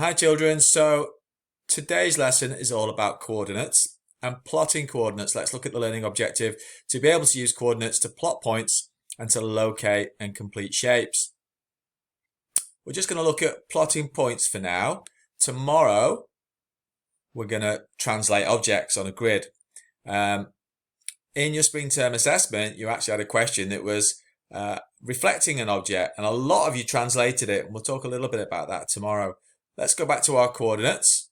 Hi children, so today's lesson is all about coordinates and plotting coordinates. Let's look at the learning objective to be able to use coordinates to plot points and to locate and complete shapes. We're just going to look at plotting points for now. Tomorrow we're going to translate objects on a grid. In your spring term assessment you actually had a question that was reflecting an object, and a lot of you translated it, and we'll talk a little bit about that tomorrow. Let's go back to our coordinates.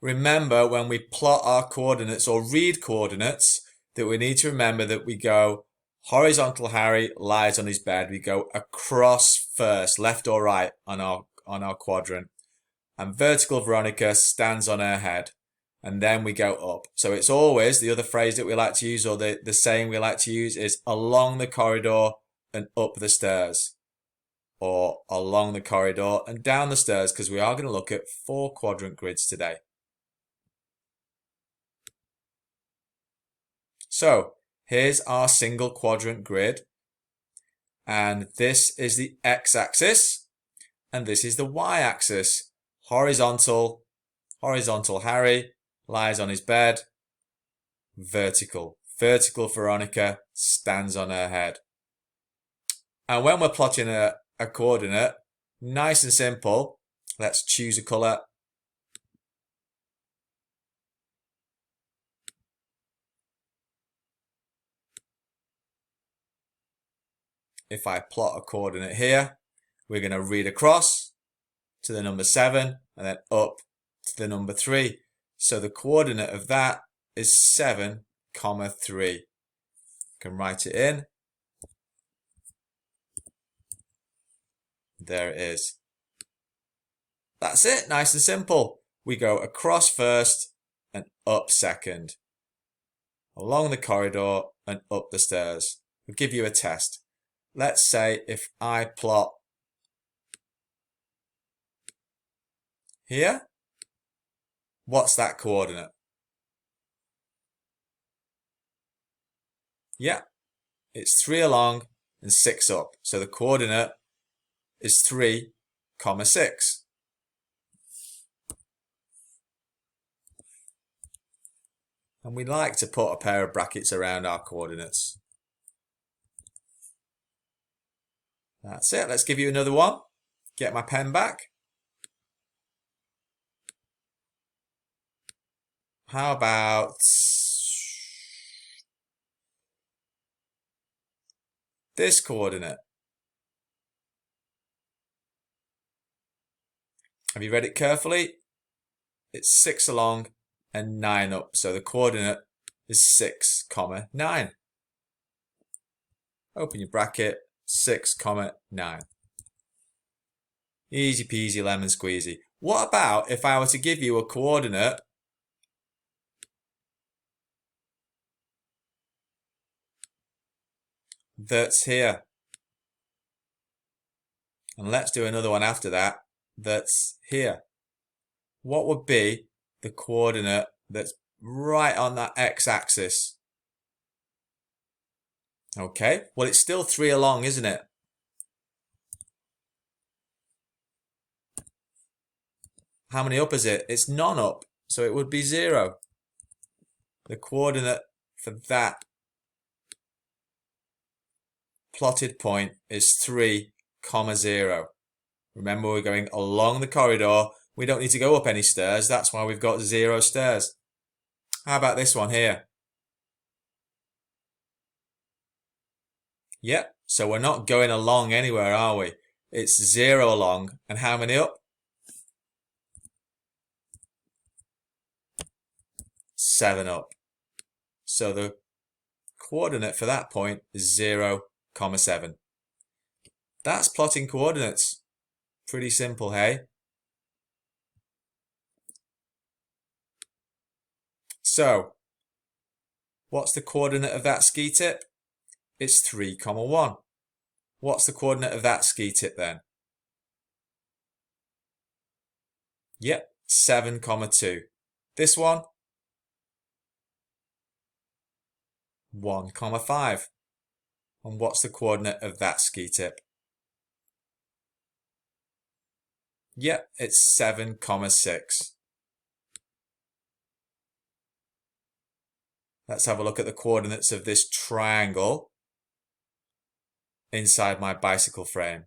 Remember, when we plot our coordinates or read coordinates, that we need to remember that we go horizontal Harry lies on his bed. We go across first, left or right on our quadrant. And vertical Veronica stands on her head. And then we go up. So it's always, the other phrase that we like to use, or the saying we like to use, is along the corridor and up the stairs. Or along the corridor and down the stairs, because we are going to look at 4 quadrant grids today. So here's our single quadrant grid, and this is the x-axis and this is the y-axis. Horizontal Harry lies on his bed. Vertical Veronica stands on her head. And when we're plotting a coordinate, nice and simple. Let's choose a colour. If I plot a coordinate here, we're going to read across to the number 7 and then up to the number 3. So the coordinate of that is 7, 3. I can write it in. There it is. That's it, nice and simple. We go across first and up second. Along the corridor and up the stairs. We'll give you a test. Let's say if I plot here, what's that coordinate? Yeah, it's 3 along and 6 up. So the coordinate is 3, 6. And we like to put a pair of brackets around our coordinates. That's it. Let's give you another one. Get my pen back. How about this coordinate? Have you read it carefully? It's 6 along and 9 up. So the coordinate is 6, 9. Open your bracket, 6, 9. Easy peasy lemon squeezy. What about if I were to give you a coordinate that's here? And let's do another one after that that's here. What would be the coordinate that's right on that x-axis? Okay, well it's still 3 along, isn't it? How many up is it? It's none up, so it would be 0. The coordinate for that plotted point is 3, 0. Remember, we're going along the corridor. We don't need to go up any stairs. That's why we've got 0 stairs. How about this one here? Yep, so we're not going along anywhere, are we? It's 0 along. And how many up? 7 up. So the coordinate for that point is 0, 7. That's plotting coordinates. Pretty simple, hey? So, what's the coordinate of that ski tip? It's 3, 1. What's the coordinate of that ski tip then? Yep, 7, 2. This one? 1, 5. And what's the coordinate of that ski tip? Yep, it's 7, 6. Let's have a look at the coordinates of this triangle inside my bicycle frame.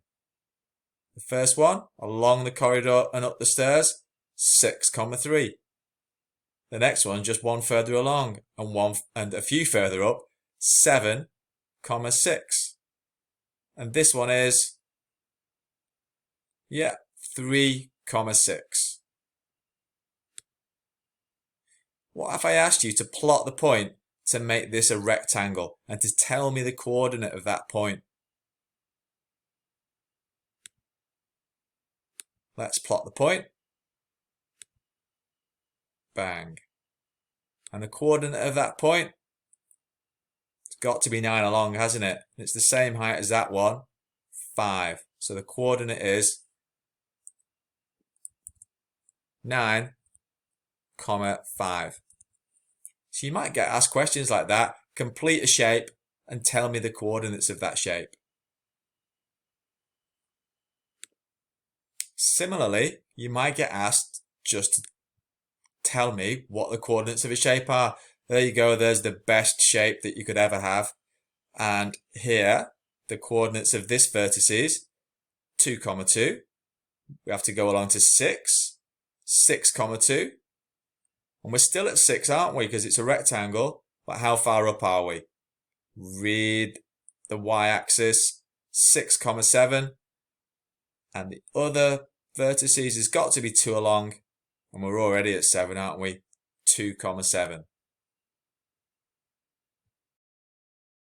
The first one, along the corridor and up the stairs, 6, 3. The next one, just one further along and a few further up, 7, 6. And this one is, 3, 6. What if I asked you to plot the point to make this a rectangle and to tell me the coordinate of that point? Let's plot the point. Bang. And the coordinate of that point? It's got to be 9 along, hasn't it? It's the same height as that one, 5. So the coordinate is 9, 5. So you might get asked questions like that. Complete a shape and tell me the coordinates of that shape. Similarly, you might get asked just to tell me what the coordinates of a shape are. There you go, there's the best shape that you could ever have. And here, the coordinates of this vertex is 2, 2. We have to go along to 6, 6, 2. And we're still at 6, aren't we? Because it's a rectangle. But how far up are we? Read the y-axis, 6, 7. And the other vertices has got to be 2 along. And we're already at 7, aren't we? 2, 7.